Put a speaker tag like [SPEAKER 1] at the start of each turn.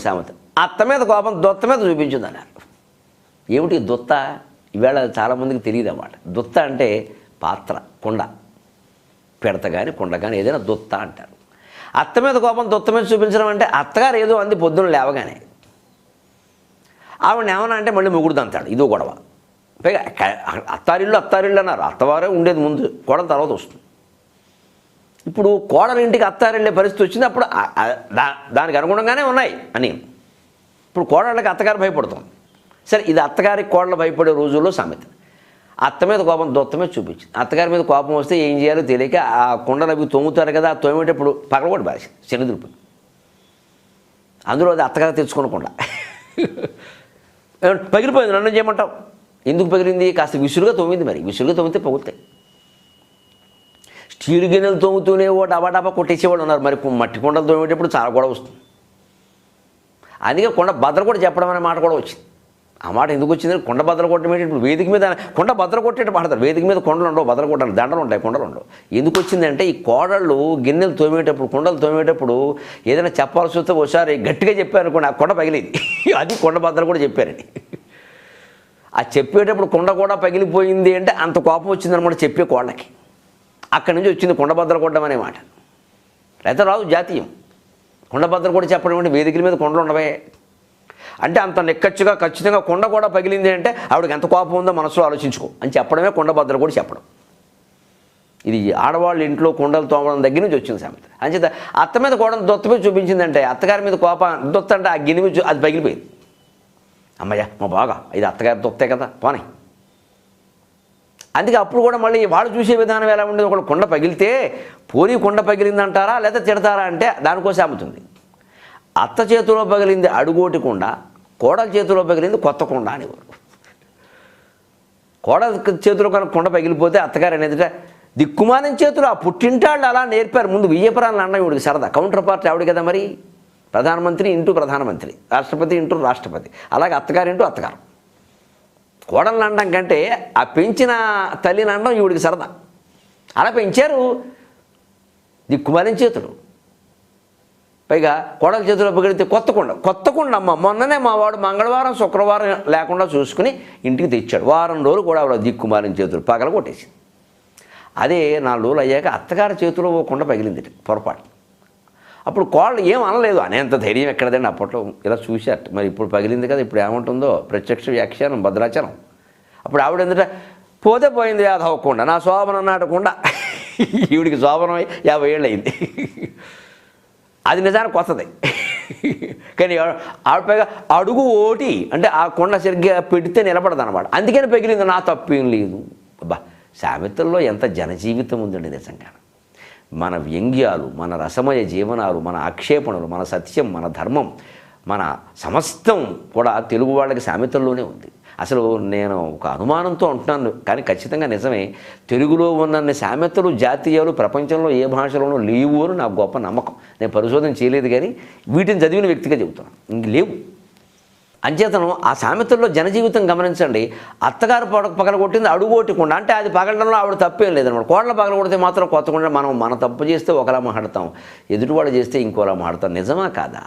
[SPEAKER 1] సామెత. అత్త మీద కోపం దొత్త మీద చూపించింది అన్నారు. ఏమిటి దొత్త? ఈవేళ చాలామందికి తెలియదు అన్నమాట. దొత్త అంటే పాత్ర, కుండ, పెడత కానీ కుండ కానీ ఏదైనా దొత్త అంటారు. అత్త మీద కోపం దొత్త మీద చూపించడం అంటే అత్తగారు ఏదో అంది పొద్దున్న లేవగానే, ఆవిడ ఏమన్నా అంటే మళ్ళీ మొగుడు అంటాడు. ఇదో గొడవ. పైగా అత్తారిల్లు అన్నారు. అత్తవారే ఉండేది ముందు, కోడల తర్వాత వస్తుంది. ఇప్పుడు కోడలింటికి అత్తారిల్లే పరిస్థితి వచ్చింది. అప్పుడు దానికి అనుగుణంగానే ఉన్నాయి అని. ఇప్పుడు కోడళ్ళకి అత్తగారు భయపడుతుంది. సరే, ఇది అత్తగారికి కోడలు భయపడే రోజుల్లో సామెత. అత్త మీద కోపం దొత్త మీద చూపించింది. అత్తగారి మీద కోపం వస్తే ఏం చేయాలో తెలియక ఆ కుండలు అవి తొమ్ముతారు కదా, ఆ తోమేటప్పుడు పగలగొట్టి బారేసి శనిదురుపు. అందులో అది అత్తగారు తెచ్చుకోనకుండా పగిలిపోయింది. నన్ను చేయమంటావు? ఎందుకు పగిలింది? కాస్త విసురుగా తోమింది. మరి విసురుగా తోమితే పగులుతాయి. స్టీల్ గిన్నెలు తోముతూనే ఓ డబా కొట్టేసేవాడు ఉన్నారు. మరి మట్టి కుండలు తోమేటప్పుడు చాలా గొడవ వస్తుంది. అందుకే కొండ బద్దలు కూడా చెప్పడం అనే మాట కూడా వచ్చింది. ఆ మాట ఎందుకు వచ్చిందని, కొండ బద్దలు కొట్టడం ఇప్పుడు వేదిక మీద కొండ బద్దలు కొట్టేట పాడతారు. వేదిక మీద కొండలు ఉండవు, బద్దలు కొట్టాలి, దండలు ఉంటాయి, కొండలు ఉండవు. ఎందుకు వచ్చిందంటే ఈ కోడళ్ళు గిన్నెలు తోమేటప్పుడు, కుండలు తోమేటప్పుడు ఏదైనా చెప్పాల్సి వస్తే ఒకసారి గట్టిగా చెప్పారనుకోండి, ఆ కొండ పగిలేది. అది కొండ బద్దలు కూడా చెప్పారండి. ఆ చెప్పేటప్పుడు కొండ కూడా పగిలిపోయింది అంటే అంత కోపం వచ్చిందనమాట చెప్పే కోళ్ళకి. అక్కడి నుంచి వచ్చింది కొండ బద్దలు కొట్టడం అనే మాట. అయితే రాదు జాతీయం. కొండ బద్దలు కూడా చెప్పడం అంటే వేదికల మీద కొండలు ఉండవే అంటే అంత నిక్కచ్చిగా ఖచ్చితంగా కొండ కూడా పగిలింది అంటే ఆవిడకి ఎంత కోపం ఉందో మనసులో ఆలోచించుకో అని చెప్పడమే కొండ బద్దలు కూడా చెప్పడం. ఇది ఆడవాళ్ళు ఇంట్లో కొండలు తోమడం దగ్గర నుంచి వచ్చింది సామెత. అంచేత అత్త మీద కోడలు దొత్త మీద చూపించిందంటే అత్తగారి మీద కోపం దొత్త అంటే ఆ గిన్నె మీద అది పగిలిపోయింది. అమ్మయ్య మా బాగా ఇది అత్తగారి దొత్తే కదా పోనీ. అందుకే అప్పుడు కూడా మళ్ళీ వాళ్ళు చూసే విధానం ఎలా ఉండేది? ఒకళ్ళు కొండ పగిలితే పోనీ కొండ పగిలిందంటారా లేదా తిడతారా అంటే దానికోసం అమ్ముతుంది. అత్త చేతిలో పగిలింది అడుగోటి కుండ, కోడల చేతిలో పగిలింది కొత్త కుండ అనేవారు. కోడల చేతిలో కనుక కొండ పగిలిపోతే అత్తగారు అనేది దిక్కుమాలిన చేతులు. ఆ పుట్టింటాళ్ళు అలా నేర్పారు. ముందు విజయపురాలను అన్న ఇవిడికి సరదా. కౌంటర్ పార్టీ ఆవిడ కదా మరి. ప్రధానమంత్రి ఇంటూ ప్రధానమంత్రి, రాష్ట్రపతి ఇంటూ రాష్ట్రపతి, అలాగే అత్తగారు ఇంటూ అత్తగారు. కోడలను అనడం కంటే ఆ పెంచిన తల్లిని అనడం ఈవిడికి సరదా. అలా పెంచారు దిక్కుమాలిన చేతులు. పైగా కోడల చేతిలో పగిలితే కొత్త కుండ అమ్మ మొన్ననే మా వాడు మంగళవారం శుక్రవారం లేకుండా చూసుకుని ఇంటికి తెచ్చాడు. వారం రోజులు కూడా ఆవిడ దిక్కుమాలిన చేతులు పగల కొట్టేసింది. అదే 4 రోజులు అయ్యాక అత్తగారి చేతిలో ఓ కుండ పగిలింది పొరపాటు. అప్పుడు కోళ్ళు ఏం అనలేదు. అనేంత ధైర్యం ఎక్కడదండి అప్పట్లో. ఇలా చూశారు. మరి ఇప్పుడు పగిలింది కదా, ఇప్పుడు ఏముంటుందో ప్రత్యక్ష వ్యాఖ్యానం భద్రాచలం. అప్పుడు ఆవిడ ఎందుకంటే పోతే పోయింది అవ్వకుండా నా శోభనం నాటకుండా. ఈవిడికి శోభనం 50 ఏళ్ళు అయింది. అది నిజానికి కొత్తది. కానీ ఆవిడ పైగా అడుగు ఓటి అంటే ఆ కొండ సరిగ్గా పెడితే నిలబడదు అనమాట. అందుకని పగిలింది, నా తప్పేం లేదు. అబ్బా, సామెతల్లో ఎంత జనజీవితం ఉందండి నిజంగా. మన వ్యంగ్యాలు, మన రసమయ జీవనాలు, మన ఆక్షేపణలు, మన సత్యం, మన ధర్మం, మన సమస్తం కూడా తెలుగు వాళ్ళకి సామెతల్లోనే ఉంది. అసలు నేను ఒక అనుమానంతో అంటున్నాను కానీ ఖచ్చితంగా నిజమే. తెలుగులో ఉన్న సామెతలు జాతీయాలు ప్రపంచంలో ఏ భాషలోనూ లేవు అని నాకు గొప్ప నమ్మకం. నేను పరిశోధన చేయలేదు కానీ వీటిని చదివిన వ్యక్తిగా చెబుతున్నాను, ఇంక లేవు. అంచేతను ఆ సామెతల్లో జనజీవితం గమనించండి. అత్తగారు పగలగొట్టింది అడుగోటికుండా అంటే అది పగలడంలో ఆవిడ తప్పేం లేదనమాట. కోడలు పగలగొడితే మాత్రం కొత్తకుండా మన తప్పు చేస్తే ఒకలా మాట్లాడతాం, ఎదుటివాడు చేస్తే ఇంకోలా మాట్లాడతాం. నిజమా కాదా?